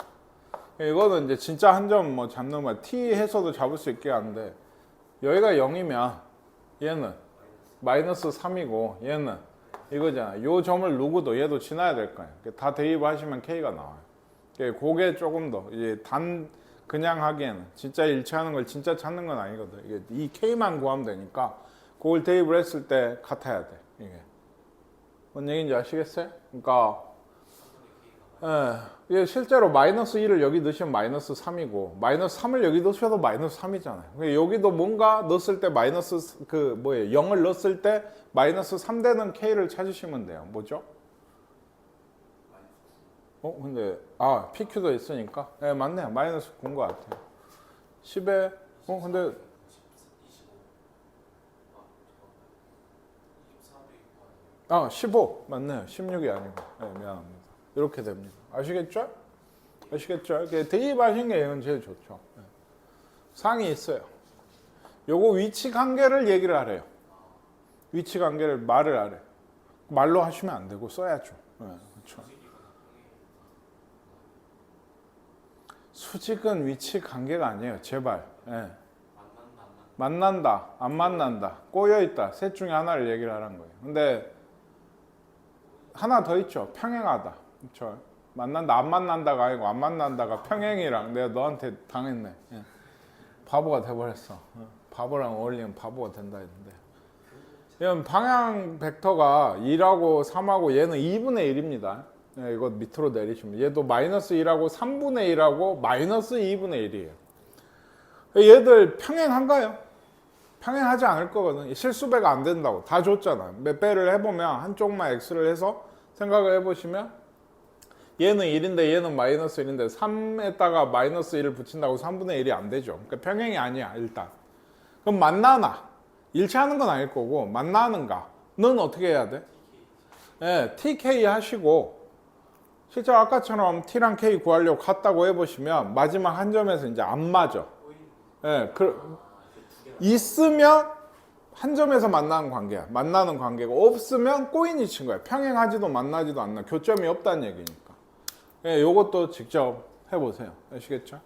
이거는 이제 진짜 한 점 뭐 잡는 말 T 해서도 잡을 수 있게 하는데 여기가 0이면 얘는 마이너스 3이고 얘는 이거잖아. 요 점을 누구도 얘도 지나야 될 거예요. 다 대입하시면 K가 나와요. 그게 조금 더 이제 그냥 하기에는 진짜 일치하는 걸 진짜 찾는 건 아니거든. 이게 이 K만 구하면 되니까 그걸 대입을 했을 때 같아야 돼. 이게 뭔 얘기인지 아시겠어요? 그러니까 이게 실제로 마이너스 1을 여기 넣으시면 마이너스 3이고 마이너스 3을 여기 넣으셔도 마이너스 3이잖아요. 여기도 뭔가 넣었을 때 마이너스 0을 넣었을 때 마이너스 3 되는 K를 찾으시면 돼요. 뭐죠? 근데 PQ도 있으니까 맞네요. 마이너스 9인 것 같아요. 10에 근데 15 맞네요. 16이 아니고 미안합니다. 이렇게 됩니다. 아시겠죠? 아시겠죠? 대입하신 게 이건 제일 좋죠. 상이 있어요. 요거 위치 관계를 얘기를 하래요. 위치 관계를 말을 하래요. 말로 하시면 안 되고 써야죠. 그렇죠. 수직은 위치 관계가 아니에요. 제발. 만난다, 안 만난다, 꼬여있다. 셋 중에 하나를 얘기를 하는 거예요. 근데 하나 더 있죠. 평행하다. 그렇죠. 만난다, 안 만난다가 아니고 안 만난다가 평행이랑 내가 너한테 당했네. 바보가 돼버렸어. 바보랑 어울리면 바보가 된다 했는데. 이건 방향 벡터가 2하고 3하고 얘는 2분의 1입니다. 이거 밑으로 내리시면 얘도 마이너스 1하고 3분의 1하고 마이너스 2분의 1이에요. 얘들 평행한가요? 평행하지 않을 거거든. 실수배가 안 된다고 다 줬잖아. 몇 배를 해보면 한쪽만 x를 해서 생각을 해보시면 얘는 1인데 얘는 마이너스 1인데 3에다가 마이너스 1을 붙인다고 3분의 1이 안 되죠. 그러니까 평행이 아니야 일단. 그럼 만나나? 일치하는 건 아닐 거고 만나는가? 는 어떻게 해야 돼? TK 하시고 실제 아까처럼 T랑 K 구하려고 갔다고 해보시면 마지막 한 점에서 이제 안 맞아. 있으면 한 점에서 만나는 관계야. 만나는 관계고 없으면 꼬인이 친 거야. 평행하지도 만나지도 않나. 교점이 없다는 얘기니까. 요것도 직접 해보세요. 아시겠죠?